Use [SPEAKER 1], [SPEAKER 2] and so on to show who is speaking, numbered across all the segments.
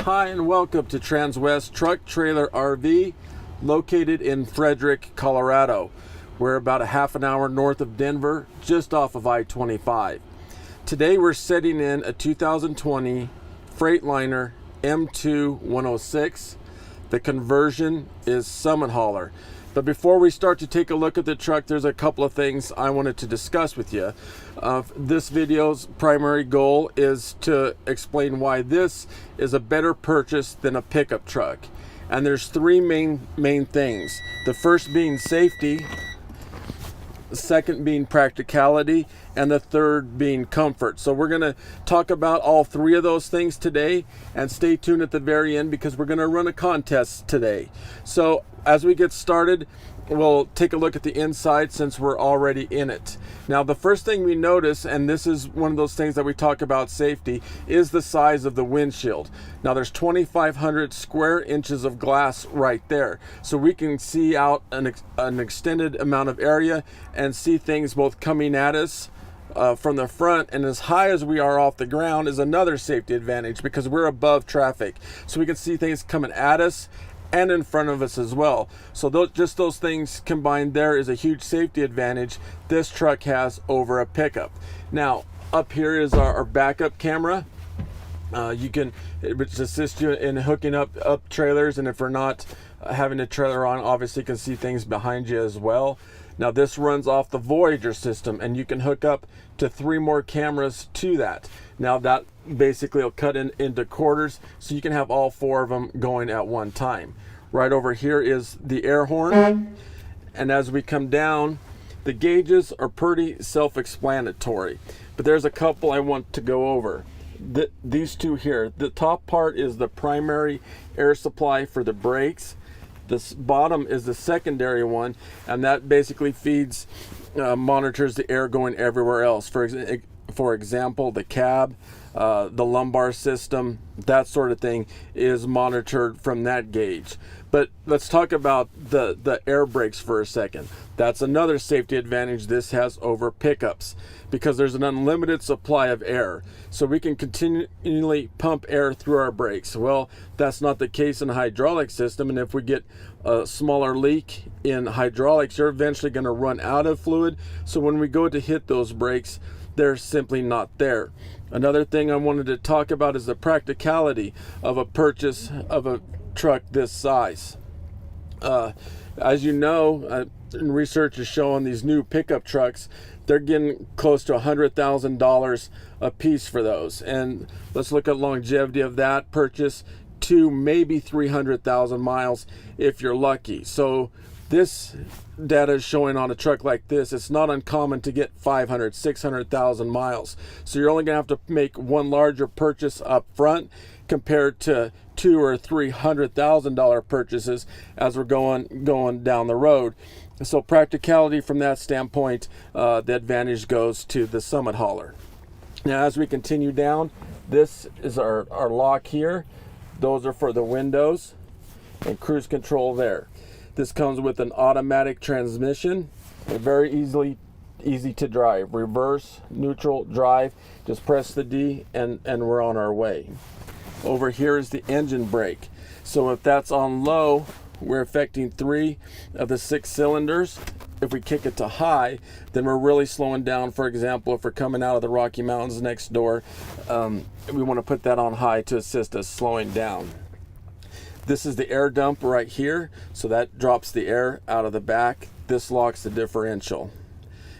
[SPEAKER 1] Hi and welcome to Transwest Truck Trailer RV, located in Frederick, Colorado. We're about a half an hour north of Denver, just off of I-25. Today we're setting in a 2020 Freightliner M2 106. The conversion is Summit Hauler. But before we start to take a look at the truck, there's a couple of things I wanted to discuss with you. This video's primary goal is to explain why this is a better purchase than a pickup truck. And there's three main things. The first being safety, the second being practicality, and the third being comfort. So we're going to talk about all three of those things today, and stay tuned at the very end because we're going to run a contest today. So as we get started, we'll take a look at the inside since we're already in it. Now the first thing we notice, and this is one of those things that we talk about safety, is the size of the windshield. Now there's 2,500 square inches of glass right there. So we can see out an extended amount of area and see things both coming at us from the front, and as high as we are off the ground is another safety advantage because we're above traffic. So we can see things coming at us and in front of us as well. So just those things combined there is a huge safety advantage this truck has over a pickup. Now up here is our backup camera. It would assist you in hooking up trailers, and if we're not having a trailer on, obviously you can see things behind you as well. Now this runs off the Voyager system, and you can hook up to 3 more cameras to that. Now that basically will cut into quarters, so you can have all 4 of them going at one time. Right over here is the air horn, and as we come down, the gauges are pretty self-explanatory, but there's a couple I want to go over. These two here, the top part is the primary air supply for the brakes. This bottom is the secondary one, and that basically feeds, monitors the air going everywhere else. For example, the cab, the lumbar system, that sort of thing is monitored from that gauge. But let's talk about the air brakes for a second. That's another safety advantage this has over pickups, because there's an unlimited supply of air. So we can continually pump air through our brakes. Well, that's not the case in a hydraulic system, and if we get a smaller leak in hydraulics, you're eventually going to run out of fluid. So when we go to hit those brakes, they're simply not there. Another thing I wanted to talk about is the practicality of a purchase of a truck this size. As you know, research is showing these new pickup trucks, they're getting close to $100,000 a piece for those. And let's look at longevity of that purchase, to maybe 300,000 miles if you're lucky. So this data is showing on a truck like this, it's not uncommon to get 500, 600,000 miles. So you're only gonna have to make one larger purchase up front compared to $200,000 or $300,000 purchases as we're going down the road. So practicality from that standpoint, the advantage goes to the Summit Hauler. Now as we continue down, this is our lock here. Those are for the windows and cruise control there. This comes with an automatic transmission, and very easy to drive. Reverse, neutral, drive, just press the D and we're on our way. Over here is the engine brake. So if that's on low, we're affecting 3 of the 6 cylinders. If we kick it to high, then we're really slowing down. For example, if we're coming out of the Rocky Mountains next door, we want to put that on high to assist us slowing down. This is the air dump right here, so that drops the air out of the back. This locks the differential.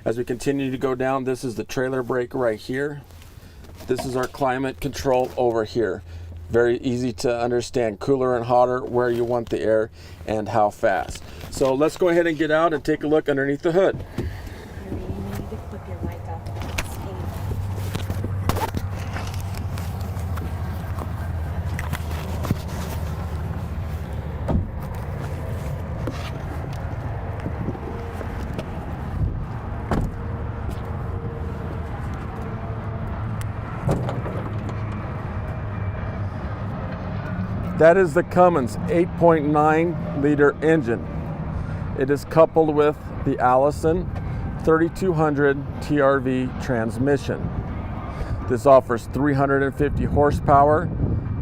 [SPEAKER 1] As we continue to go down, this is the trailer brake right here. This is our climate control over here. Very easy to understand, cooler and hotter, where you want the air and how fast. So let's go ahead and get out and take a look underneath the hood. That is the Cummins 8.9 liter engine. It is coupled with the Allison 3200 TRV transmission. This offers 350 horsepower,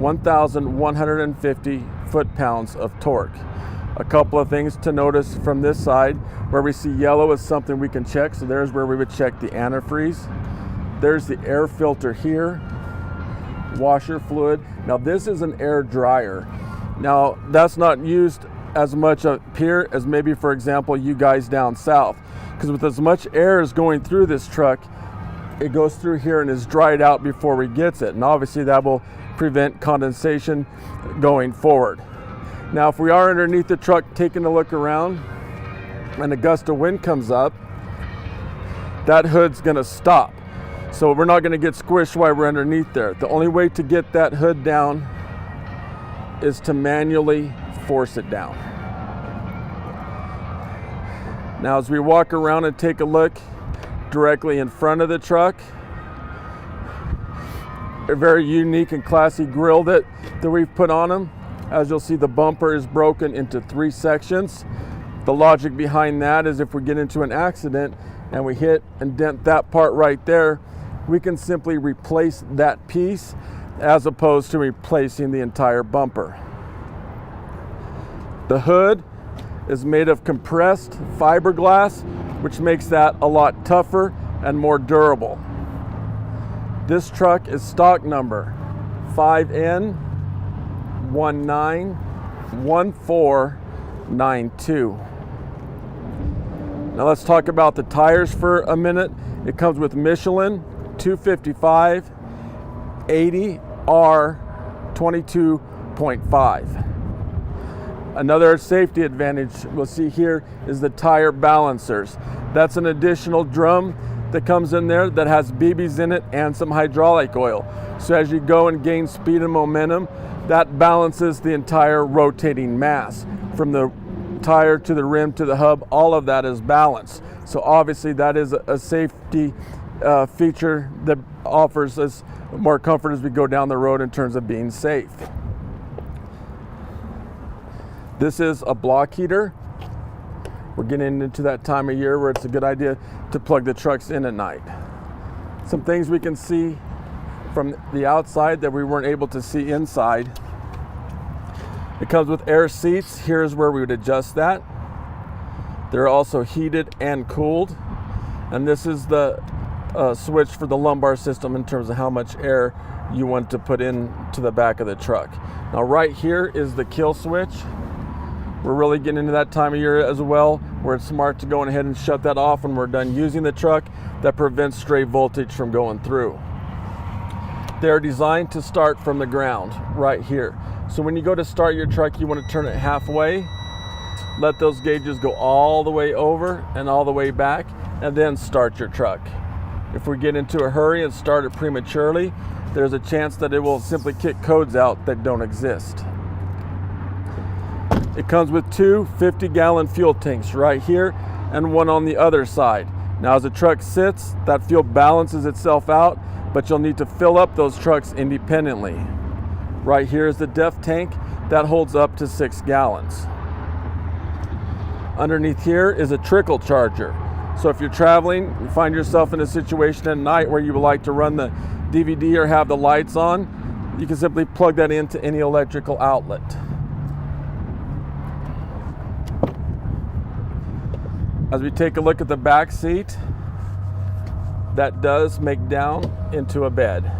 [SPEAKER 1] 1,150 foot-pounds of torque. A couple of things to notice from this side. Where we see yellow is something we can check, so there's where we would check the antifreeze. There's the air filter here, washer fluid. Now this is an air dryer. Now that's not used as much up here as maybe, for example, you guys down south, because with as much air as going through this truck, it goes through here and is dried out before it gets it, and obviously that will prevent condensation going forward. Now if we are underneath the truck taking a look around and a gust of wind comes up, that hood's going to stop, so we're not going to get squished while we're underneath there. The only way to get that hood down is to manually force it down. Now as we walk around and take a look directly in front of the truck, a very unique and classy grille that we've put on them. As you'll see, the bumper is broken into 3 sections. The logic behind that is if we get into an accident and we hit and dent that part right there, we can simply replace that piece as opposed to replacing the entire bumper. The hood is made of compressed fiberglass, which makes that a lot tougher and more durable. This truck is stock number 5N191492. Now let's talk about the tires for a minute. It comes with Michelin 255 80R 22.5. Another safety advantage we'll see here is the tire balancers. That's an additional drum that comes in there that has BBs in it and some hydraulic oil. So as you go and gain speed and momentum, that balances the entire rotating mass. From the tire to the rim to the hub, all of that is balanced. So obviously that is a safety feature that offers us more comfort as we go down the road in terms of being safe. This is a block heater. We're getting into that time of year where it's a good idea to plug the trucks in at night. Some things we can see from the outside that we weren't able to see inside. It comes with air seats. Here's where we would adjust that. They're also heated and cooled. And this is the switch for the lumbar system in terms of how much air you want to put into the back of the truck. Now right here is the kill switch. We're really getting into that time of year as well, where it's smart to go ahead and shut that off when we're done using the truck. That prevents stray voltage from going through. They're designed to start from the ground right here. So when you go to start your truck, you want to turn it halfway, let those gauges go all the way over and all the way back, and then start your truck. If we get into a hurry and start it prematurely, there's a chance that it will simply kick codes out that don't exist. It comes with 2 50-gallon fuel tanks right here and one on the other side. Now as the truck sits, that fuel balances itself out, but you'll need to fill up those trucks independently. Right here is the depth tank that holds up to 6 gallons. Underneath here is a trickle charger. So if you're traveling, you find yourself in a situation at night where you would like to run the DVD or have the lights on, you can simply plug that into any electrical outlet. As we take a look at the back seat, that does make down into a bed.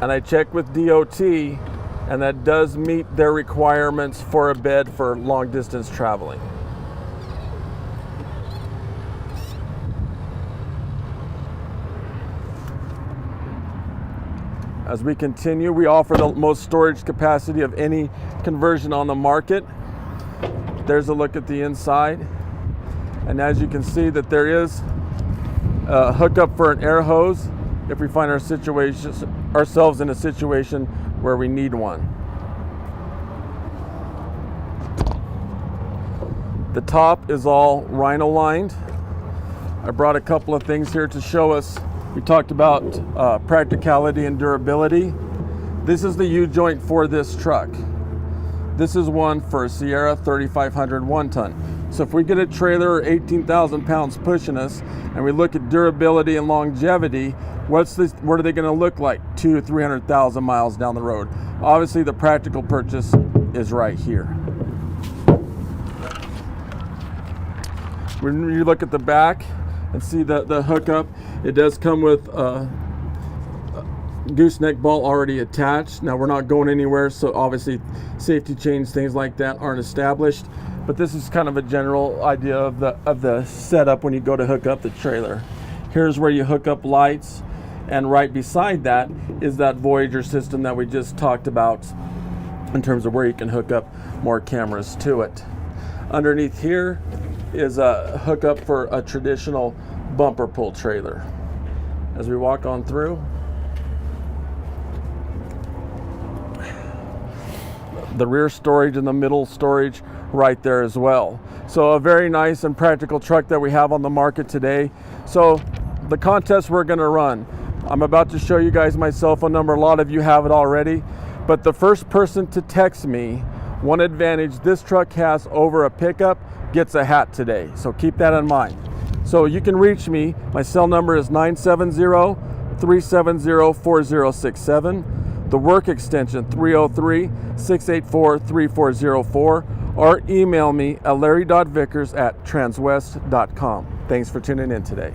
[SPEAKER 1] And I checked with DOT, and that does meet their requirements for a bed for long distance traveling. As we continue, we offer the most storage capacity of any conversion on the market. There's a look at the inside, and as you can see that there is a hookup for an air hose if we find ourselves in a situation where we need one. The top is all rhino lined. I brought a couple of things here to show us. We talked about practicality and durability. This is the U-joint for this truck. This is one for a Sierra 3500 1-ton. So if we get a trailer 18,000 pounds pushing us, and we look at durability and longevity, what are they going to look like 200,000 to 300,000 miles down the road? Obviously, the practical purchase is right here. When you look at the back and see the hookup, it does come with a gooseneck bolt already attached. Now we're not going anywhere, so obviously safety chains, things like that aren't established. But this is kind of a general idea of the setup when you go to hook up the trailer. Here's where you hook up lights, and right beside that is that Voyager system that we just talked about in terms of where you can hook up more cameras to it. Underneath here is a hookup for a traditional bumper pull trailer. As we walk on through, the rear storage and the middle storage right there as well. So a very nice and practical truck that we have on the market today. So the contest we're going to run, I'm about to show you guys my cell phone number. A lot of you have it already, but the first person to text me one advantage this truck has over a pickup gets a hat today. So keep that in mind. So you can reach me. My cell number is 970-370-4067. The work extension 303-684-3404, or email me at larry.vickers@transwest.com. Thanks for tuning in today.